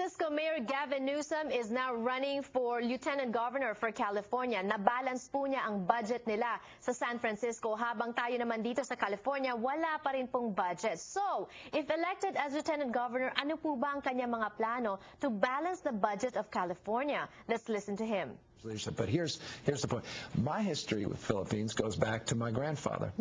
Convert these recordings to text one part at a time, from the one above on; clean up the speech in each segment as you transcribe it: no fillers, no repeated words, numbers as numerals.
Francisco Mayor Gavin Newsom is now running for Lieutenant Governor for California. Nabalance po niya ang budget nila sa San Francisco, habang tayo naman dito sa California, wala pa rin pong budget. So, if elected as Lieutenant Governor, ano po ba ang kanyang mga plano to balance the budget of California? Let's listen to him. Leadership. But here's the point. My history with Philippines goes back to my grandfather.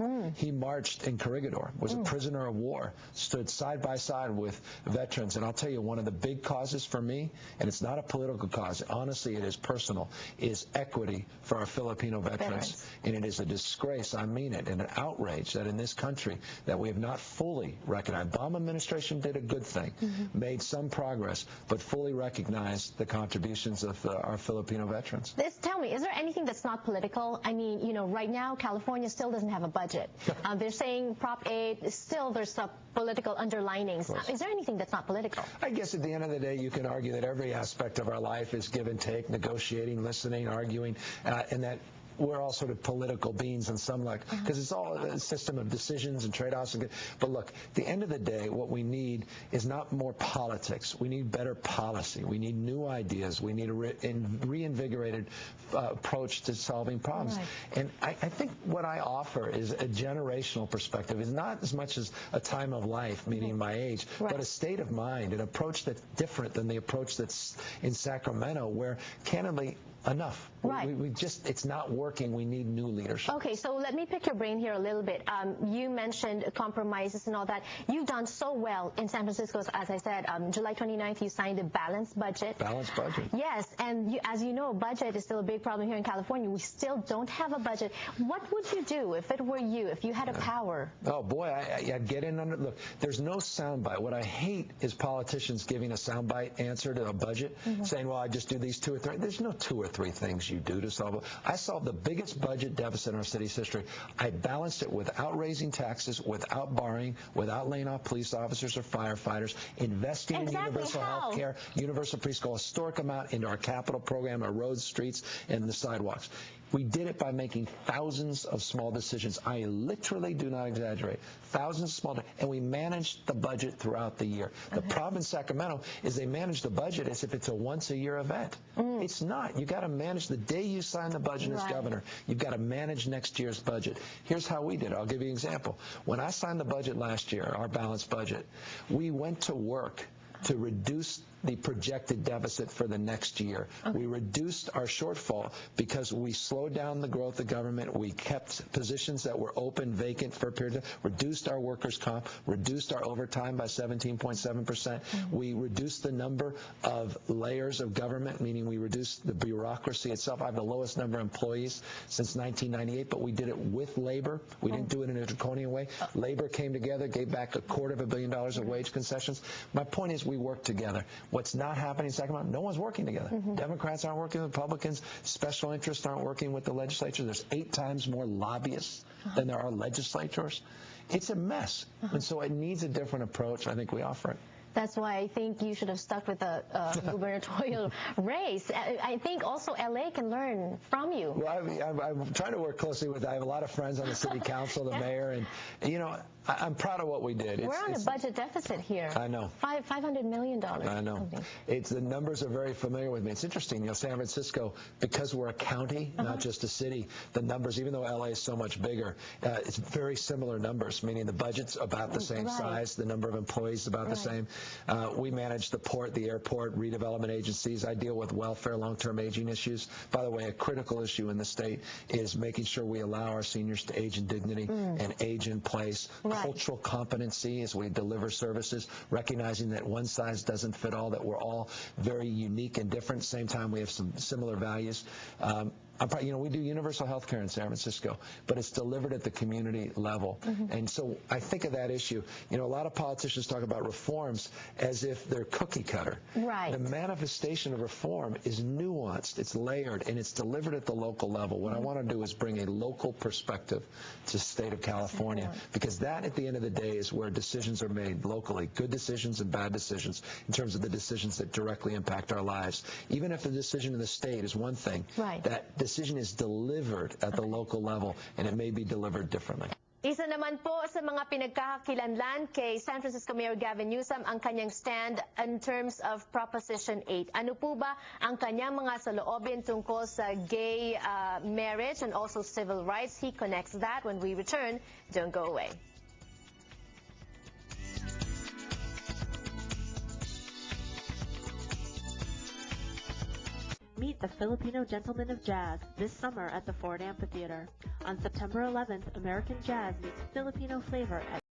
He marched in Corregidor, was a prisoner of war, stood side by side with veterans. And I'll tell you, one of the big causes for me, and it's not a political cause, honestly it is personal, is equity for our Filipino veterans. And it is a disgrace, I mean it, and an outrage that in this country that we have not fully recognized. Obama administration did a good thing, made some progress, but fully recognized the contributions of our Filipino veterans. Tell me, is there anything that's not political? I mean, you know, right now, California still doesn't have a budget. They're saying Prop 8, still there's some political underlinings. Is there anything that's not political? I guess at the end of the day, you can argue that every aspect of our life is give and take, negotiating, listening, arguing, and that we're all sort of political beings in some like, because it's all a system of decisions and trade-offs. But look, at the end of the day, what we need is not more politics. We need better policy. We need new ideas. We need a reinvigorated approach to solving problems. And I think what I offer is a generational perspective. It's not as much as a time of life, meaning my age, but a state of mind, an approach that's different than the approach that's in Sacramento, where, candidly, enough. We just, it's not working. We need new leadership. Okay, so let me pick your brain here a little bit. You mentioned compromises and all that. You've done so well in San Francisco, as I said. July 29th, you signed a balanced budget. Balanced budget. Yes, and as you know, budget is still a big problem here in California. We still don't have a budget. What would you do if it were you, if you had a power? Oh, boy, I'd get in under, look, there's no soundbite. What I hate is politicians giving a soundbite answer to a budget, saying, well, I just do these 2 or 3. There's no 2 or 3 things you do to solve it. I solved the biggest budget deficit in our city's history. I balanced it without raising taxes, without borrowing, without laying off police officers or firefighters, investing in universal health care, universal preschool, a historic amount into our capital program, our roads, streets, and the sidewalks. We did it by making thousands of small decisions. I literally do not exaggerate. Thousands of small, and we managed the budget throughout the year. The problem in Sacramento is they manage the budget as if it's a once-a-year event. It's not. You got to manage the day you sign the budget as governor. You've got to manage next year's budget. Here's how we did it. I'll give you an example. When I signed the budget last year, our balanced budget, we went to work to reduce the projected deficit for the next year. We reduced our shortfall because we slowed down the growth of government. We kept positions that were open, vacant for a period of time, reduced our workers' comp, reduced our overtime by 17.7%. We reduced the number of layers of government, meaning we reduced the bureaucracy itself. I have the lowest number of employees since 1998, but we did it with labor. We didn't do it in a draconian way. Labor came together, gave back $250 million of wage concessions. My point is we worked together. What's not happening in Sacramento, no one's working together. Democrats aren't working with Republicans. Special interests aren't working with the legislature. There's 8 times more lobbyists than there are legislators. It's a mess. And so it needs a different approach. I think we offer it. That's why I think you should have stuck with the gubernatorial race. I think also LA can learn from you. Well, I'm trying to work closely with, I have a lot of friends on the city council, the mayor, and, you know, I'm proud of what we did. We're on a budget deficit here. I know. $500 million. I know. The numbers are very familiar with me. It's interesting, you know, San Francisco, because we're a county, not just a city, the numbers, even though LA is so much bigger, it's very similar numbers, meaning the budget's about the same size, the number of employees about the same. We manage the port, the airport, redevelopment agencies. I deal with welfare, long-term aging issues. By the way, a critical issue in the state is making sure we allow our seniors to age in dignity and age in place. Cultural competency as we deliver services, recognizing that one size doesn't fit all, that we're all very unique and different. Same time, we have some similar values. You know, we do universal health care in San Francisco, but it's delivered at the community level. And so I think of that issue. You know, a lot of politicians talk about reforms as if they're cookie cutter. The manifestation of reform is nuanced, it's layered, and it's delivered at the local level. What I want to do is bring a local perspective to the state of California, because that, at the end of the day, is where decisions are made locally, good decisions and bad decisions, in terms of the decisions that directly impact our lives. Even if the decision in the state is one thing, that decision is delivered at the local level, and it may be delivered differently. Isa naman po sa mga pinagkakakilanlan kay San Francisco Mayor Gavin Newsom ang kanyang stand in terms of Proposition 8. Ano po ba ang kanyang mga saloobin tungkol sa gay marriage and also civil rights? He connects that when we return. Don't go away. Meet the Filipino Gentlemen of Jazz this summer at the Ford Amphitheater. On September 11th, American jazz meets Filipino flavor at